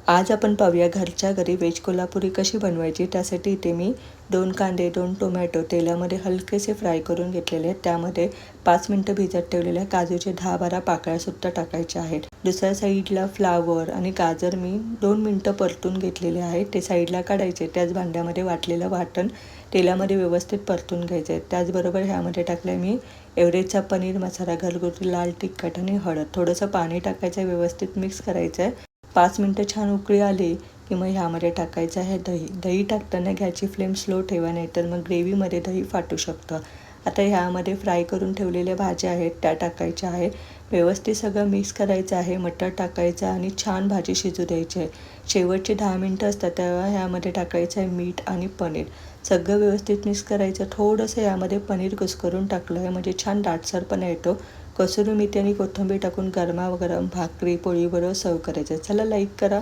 आज आपण पाहूया घरच्या घरी व्हेज कोल्हापुरी कशी बनवायची। त्यासाठी इथे मी 2 कांदे 2 टोमॅटो तेलामध्ये हलकेसे फ्राय करून घेतलेले आहेत। त्यामध्ये 5 मिनिटं भिजत ठेवलेल्या काजूचे 10-12 पाकळ्या सुद्धा टाकायच्या आहेत। दुसऱ्या साईडला फ्लावर आणि गाजर मी 2 मिनिटं परतून घेतलेले आहेत, ते साईडला काढायचे। त्याच भांड्यामध्ये वाटलेलं वाटण तेलामध्ये व्यवस्थित परतून घ्यायचे। त्याचबरोबर ह्यामध्ये टाकले मी एव्हरेजचा पनीर मसाला, घरगुती लाल तिखट आणि हळद, थोडंसं पाणी टाकायचं, व्यवस्थित मिक्स करायचं आहे। 5 मिनिटं छान उकळी आली की मग ह्यामध्ये टाकायचं आहे दही। दही टाकताना गॅसची फ्लेम स्लो ठेवा, नाहीतर मग ग्रेव्हीमध्ये दही फाटू शकतं। आता ह्यामध्ये फ्राय करून ठेवलेल्या भाज्या आहेत त्या टाकायच्या आहे। व्यवस्थित सगळं मिक्स करायचं आहे। मटर टाकायचं आणि छान भाजी शिजू द्यायची आहे। शेवटचे 10 मिनिटं असतात तेव्हा ह्यामध्ये टाकायचं आहे मीठ आणि पनीर। सगळं व्यवस्थित मिक्स करायचं। थोडंसं यामध्ये पनीर कुस्करून टाकलं आहे म्हणजे छान दाटसरपणा येतो। कसुरी मेथी आणि कोथिंबीर टाकून गरमागरम भाकरी पोळीबरोबर सर्व करायचं। चला लाईक करा।